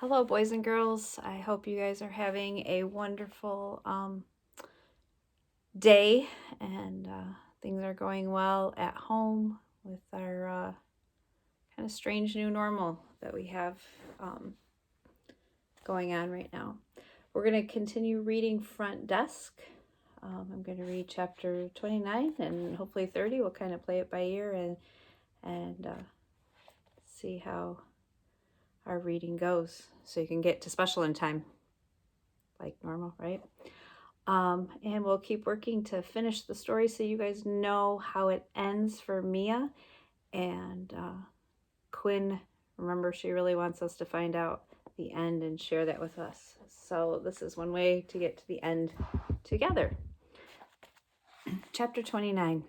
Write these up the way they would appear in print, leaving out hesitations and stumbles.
Hello, boys and girls. I hope you guys are having a wonderful day and things are going well at home with our kind of strange new normal that we have um, going on right now. We're going to continue reading Front Desk. I'm going to read chapter 29 and hopefully 30. We'll kind of play it by ear and see how our reading goes so you can get to special in time like normal, right? And we'll keep working to finish the story so you guys know how it ends for Mia. And Quinn, remember, she really wants us to find out the end and share that with us. So this is one way to get to the end together. Chapter 29.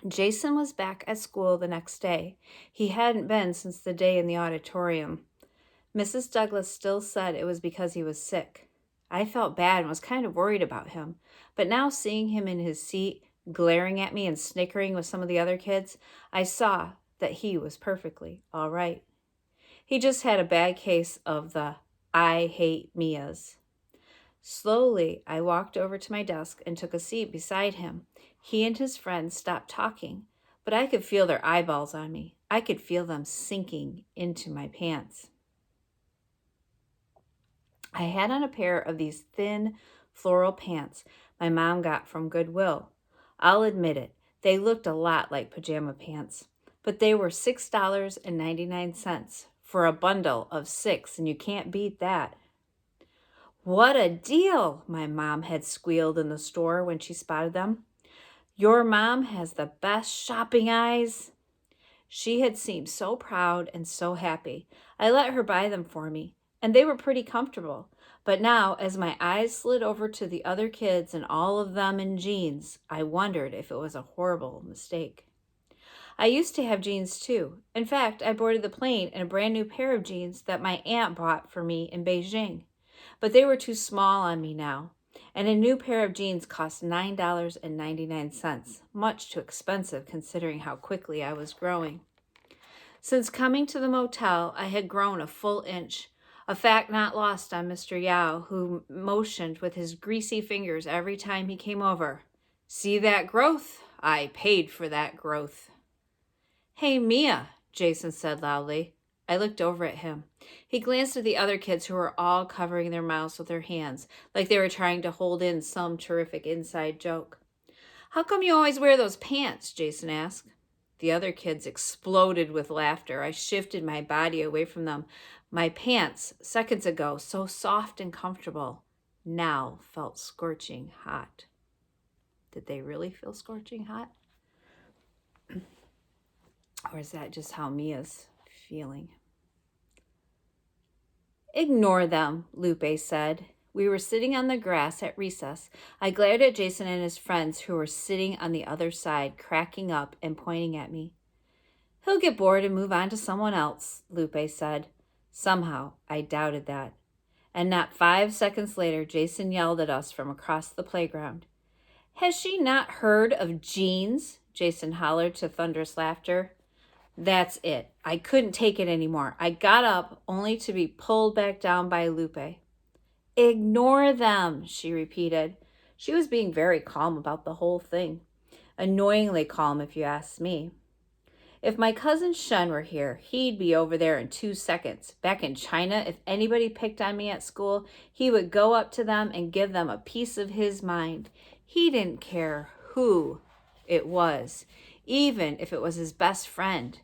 Jason was back at school the next day. He hadn't been since the day in the auditorium. Mrs. Douglas still said it was because he was sick. I felt bad and was kind of worried about him, but now seeing him in his seat, glaring at me and snickering with some of the other kids, I saw that he was perfectly all right. He just had a bad case of the I hate Mia's. Slowly, I walked over to my desk and took a seat beside him. He and his friend stopped talking, but I could feel their eyeballs on me. I could feel them sinking into my pants. I had on a pair of these thin floral pants my mom got from Goodwill. I'll admit it, they looked a lot like pajama pants, but they were $6.99 for a bundle of 6, and you can't beat that. What a deal, my mom had squealed in the store when she spotted them. Your mom has the best shopping eyes. She had seemed so proud and so happy. I let her buy them for me, and they were pretty comfortable. But now, as my eyes slid over to the other kids and all of them in jeans, I wondered if it was a horrible mistake. I used to have jeans too. In fact, I boarded the plane in a brand new pair of jeans that my aunt bought for me in Beijing. But they were too small on me now, and a new pair of jeans cost $9.99, much too expensive considering how quickly I was growing. Since coming to the motel, I had grown a full inch, a fact not lost on Mr. Yao, who motioned with his greasy fingers every time he came over. See that growth? I paid for that growth. Hey, Mia, Jason said loudly. I looked over at him. He glanced at the other kids who were all covering their mouths with their hands, like they were trying to hold in some terrific inside joke. How come you always wear those pants? Jason asked. The other kids exploded with laughter. I shifted my body away from them. My pants, seconds ago, so soft and comfortable, now felt scorching hot. Did they really feel scorching hot? Or is that just how Mia's feeling? Ignore them, Lupe said. We were sitting on the grass at recess. I glared at Jason and his friends who were sitting on the other side, cracking up and pointing at me. He'll get bored and move on to someone else, Lupe said. Somehow, I doubted that. And not 5 seconds later, Jason yelled at us from across the playground. Has she not heard of jeans? Jason hollered to thunderous laughter. That's it. I couldn't take it anymore. I got up only to be pulled back down by Lupe. Ignore them, she repeated. She was being very calm about the whole thing. Annoyingly calm, if you ask me. If my cousin Shen were here, he'd be over there in 2 seconds. Back in China, if anybody picked on me at school, he would go up to them and give them a piece of his mind. He didn't care who it was, even if it was his best friend.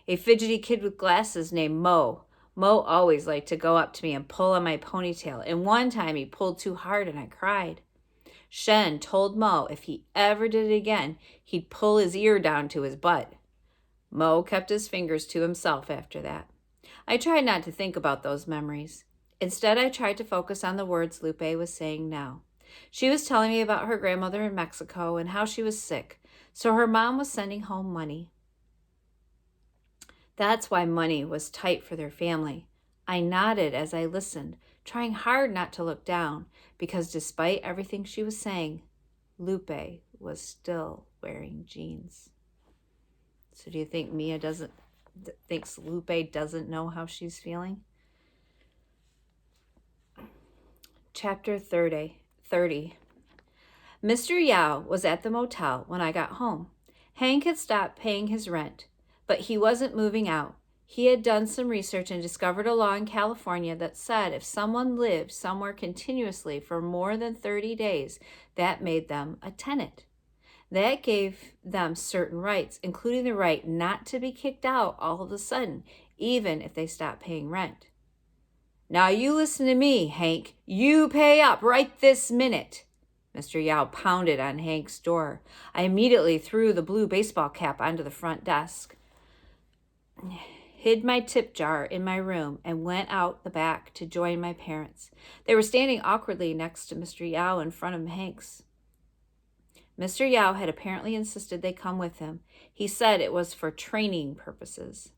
A fidgety kid with glasses named Mo. Mo always liked to go up to me and pull on my ponytail, and one time he pulled too hard and I cried. Shen told Mo if he ever did it again, he'd pull his ear down to his butt. Mo kept his fingers to himself after that. I tried not to think about those memories. Instead, I tried to focus on the words Lupe was saying now. She was telling me about her grandmother in Mexico and how she was sick, so her mom was sending home money. That's why money was tight for their family. I nodded as I listened, trying hard not to look down, because despite everything she was saying, Lupe was still wearing jeans. So do you think Mia thinks Lupe doesn't know how she's feeling? Chapter 30. Mr. Yao was at the motel when I got home. Hank had stopped paying his rent, but he wasn't moving out. He had done some research and discovered a law in California that said if someone lived somewhere continuously for more than 30 days, that made them a tenant. That gave them certain rights, including the right not to be kicked out all of a sudden, even if they stopped paying rent. Now you listen to me, Hank. You pay up right this minute. Mr. Yao pounded on Hank's door. I immediately threw the blue baseball cap onto the front desk, hid my tip jar in my room, and went out the back to join my parents. They were standing awkwardly next to Mr. Yao in front of Hank's. Mr. Yao had apparently insisted they come with him. He said it was for training purposes.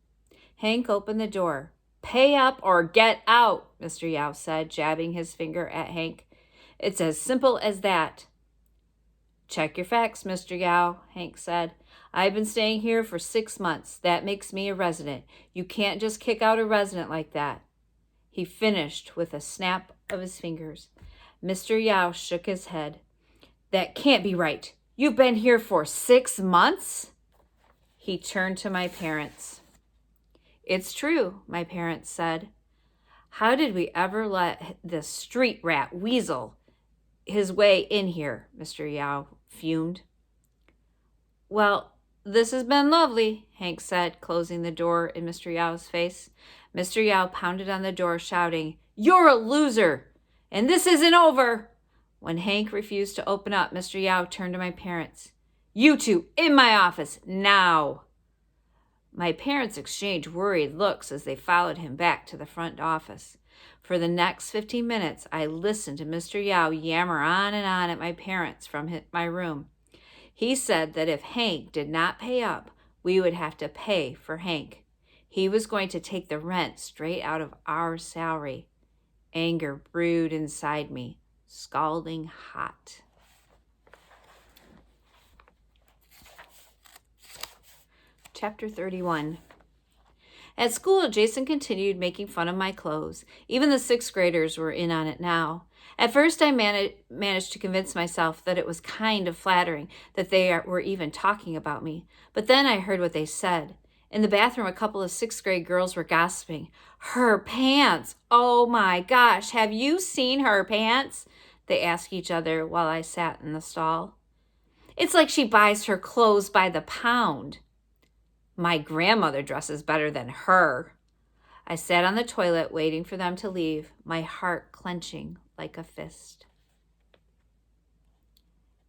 Hank opened the door. Pay up or get out, Mr. Yao said, jabbing his finger at Hank. It's as simple as that. Check your facts, Mr. Yao, Hank said. I've been staying here for 6 months. That makes me a resident. You can't just kick out a resident like that. He finished with a snap of his fingers. Mr. Yao shook his head. That can't be right. You've been here for 6 months? He turned to my parents. It's true, my parents said. How did we ever let this street rat weasel his way in here? Mr. Yao fumed. Well, this has been lovely, Hank said, closing the door in Mr. Yao's face. Mr. Yao pounded on the door, shouting, You're a loser, and this isn't over. When Hank refused to open up, Mr. Yao turned to my parents. You two, in my office, now. My parents exchanged worried looks as they followed him back to the front office. For the next 15 minutes, I listened to Mr. Yao yammer on and on at my parents from my room. He said that if Hank did not pay up, we would have to pay for Hank. He was going to take the rent straight out of our salary. Anger brewed inside me, scalding hot. Chapter 31. At school, Jason continued making fun of my clothes. Even the 6th graders were in on it now. At first, I managed to convince myself that it was kind of flattering that they were even talking about me. But then I heard what they said. In the bathroom, a couple of 6th grade girls were gossiping. Her pants! Oh my gosh, have you seen her pants? They asked each other while I sat in the stall. It's like she buys her clothes by the pound. My grandmother dresses better than her. I sat on the toilet waiting for them to leave, my heart clenching like a fist.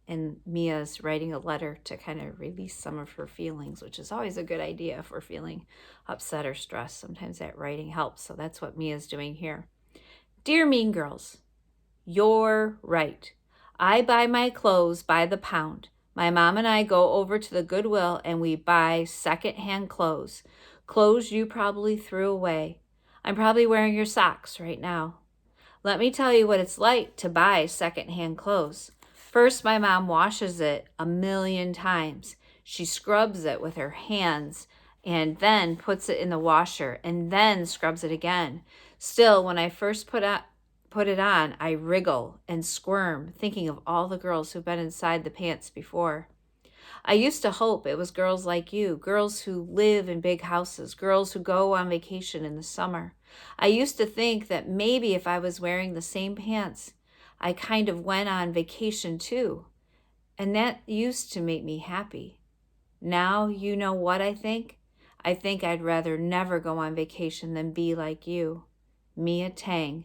And Mia's writing a letter to kind of release some of her feelings, which is always a good idea if we're feeling upset or stressed. Sometimes that writing helps, so that's what Mia's doing here. Dear Mean Girls, you're right. I buy my clothes by the pound. My mom and I go over to the Goodwill and we buy secondhand clothes. Clothes you probably threw away. I'm probably wearing your socks right now. Let me tell you what it's like to buy secondhand clothes. First, my mom washes it 1,000,000 times. She scrubs it with her hands and then puts it in the washer and then scrubs it again. Still, when I first put it on, I wriggle and squirm, thinking of all the girls who've been inside the pants before. I used to hope it was girls like you, girls who live in big houses, girls who go on vacation in the summer. I used to think that maybe if I was wearing the same pants, I kind of went on vacation too. And that used to make me happy. Now you know what I think? I think I'd rather never go on vacation than be like you. Mia Tang.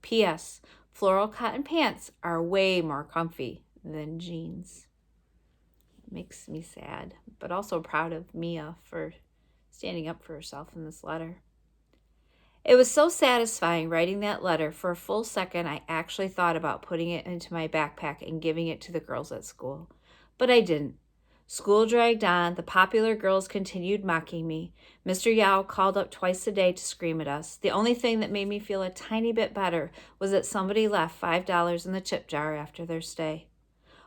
P.S. Floral cotton pants are way more comfy than jeans. Makes me sad, but also proud of Mia for standing up for herself in this letter. It was so satisfying writing that letter. For a full second, I actually thought about putting it into my backpack and giving it to the girls at school. But I didn't. School dragged on. The popular girls continued mocking me. Mr. Yao called up twice a day to scream at us. The only thing that made me feel a tiny bit better was that somebody left $5 in the tip jar after their stay.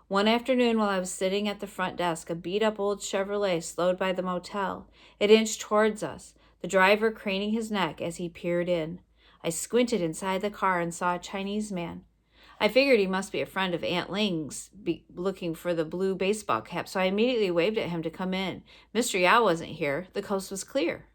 One afternoon while I was sitting at the front desk, a beat-up old Chevrolet slowed by the motel. It inched towards us, the driver craning his neck as he peered in. I squinted inside the car and saw a Chinese man. I figured he must be a friend of Aunt Ling's, looking for the blue baseball cap, so I immediately waved at him to come in. Mr. Yao wasn't here. The coast was clear.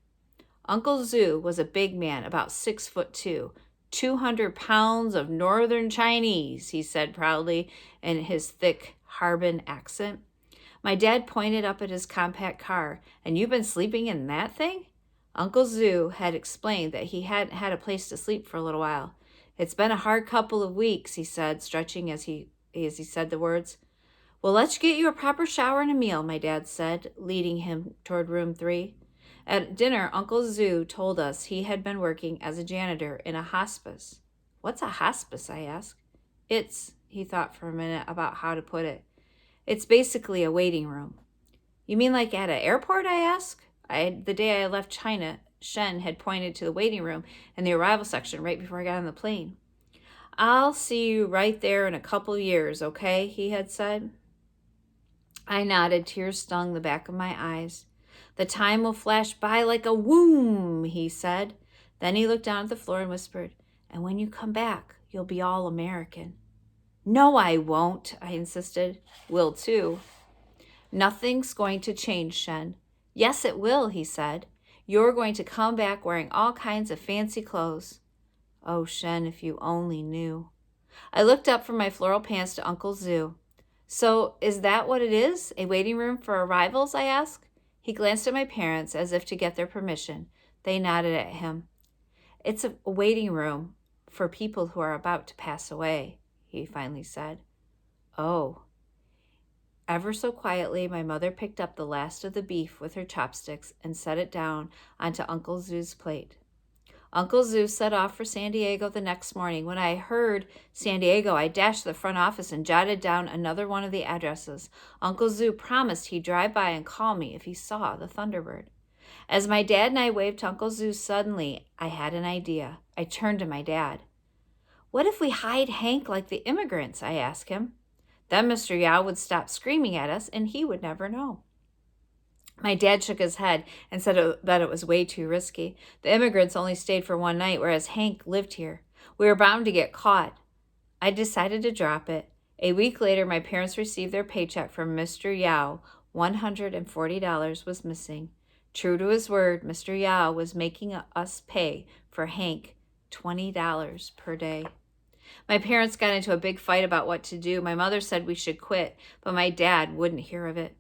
Uncle Zhu was a big man, about 6'2", 200 pounds of northern Chinese, he said proudly in his thick Harbin accent. My dad pointed up at his compact car. And you've been sleeping in that thing? Uncle Zhu had explained that he hadn't had a place to sleep for a little while. It's been a hard couple of weeks, he said, stretching as he said the words. Well, let's get you a proper shower and a meal, my dad said, leading him toward room 3. At dinner, Uncle Zhu told us he had been working as a janitor in a hospice. What's a hospice? I asked. He thought for a minute about how to put it. It's basically a waiting room. You mean like at an airport? I asked. The day I left China, Shen had pointed to the waiting room in the arrival section right before I got on the plane. I'll see you right there in a couple years, okay? He had said. I nodded. Tears stung the back of my eyes. The time will flash by like a whoom, he said. Then he looked down at the floor and whispered, and when you come back, you'll be all American. No, I won't, I insisted. Will too. Nothing's going to change, Shen. Yes, it will, he said. You're going to come back wearing all kinds of fancy clothes. Oh, Shen, if you only knew. I looked up from my floral pants to Uncle Zhu. So is that what it is? A waiting room for arrivals? I asked. He glanced at my parents as if to get their permission. They nodded at him. It's a waiting room for people who are about to pass away, he finally said. Oh. Ever so quietly, my mother picked up the last of the beef with her chopsticks and set it down onto Uncle Zhu's plate. Uncle Zhu set off for San Diego the next morning. When I heard San Diego, I dashed to the front office and jotted down another one of the addresses. Uncle Zhu promised he'd drive by and call me if he saw the Thunderbird. As my dad and I waved to Uncle Zhu, suddenly I had an idea. I turned to my dad. What if we hide Hank like the immigrants? I asked him. Then Mr. Yao would stop screaming at us and he would never know. My dad shook his head and said that it was way too risky. The immigrants only stayed for one night, whereas Hank lived here. We were bound to get caught. I decided to drop it. A week later, my parents received their paycheck from Mr. Yao. $140 was missing. True to his word, Mr. Yao was making us pay for Hank $20 per day. My parents got into a big fight about what to do. My mother said we should quit, but my dad wouldn't hear of it.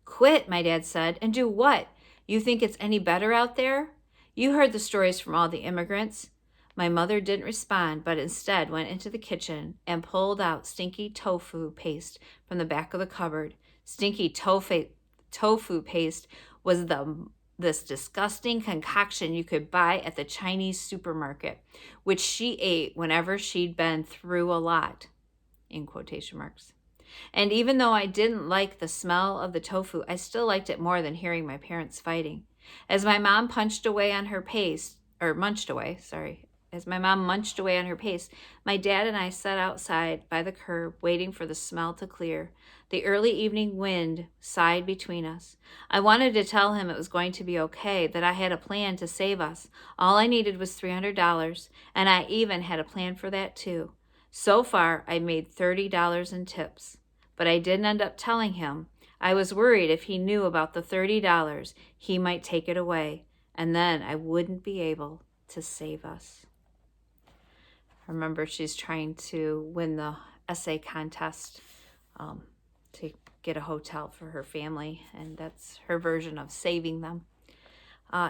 Quit, my dad said, and do what? You think it's any better out there? You heard the stories from all the immigrants. My mother didn't respond, but instead went into the kitchen and pulled out stinky tofu paste from the back of the cupboard. Stinky tofu paste was this disgusting concoction you could buy at the Chinese supermarket, which she ate whenever she'd been through a lot, in quotation marks. And even though I didn't like the smell of the tofu, I still liked it more than hearing my parents fighting. As my mom munched away on her paste, my dad and I sat outside by the curb, waiting for the smell to clear. The early evening wind sighed between us. I wanted to tell him it was going to be okay, that I had a plan to save us. All I needed was $300, and I even had a plan for that too. So far, I made $30 in tips. But I didn't end up telling him. I was worried if he knew about the $30, he might take it away, and then I wouldn't be able to save us. Remember, she's trying to win the essay contest to get a hotel for her family, and that's her version of saving them.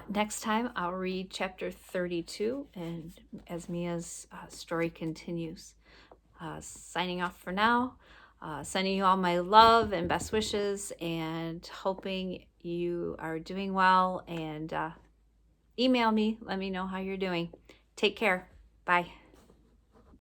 Next time, I'll read chapter 32, and as Mia's story continues. Signing off for now. Sending you all my love and best wishes, and hoping you are doing well, and email me. Let me know how you're doing. Take care. Bye.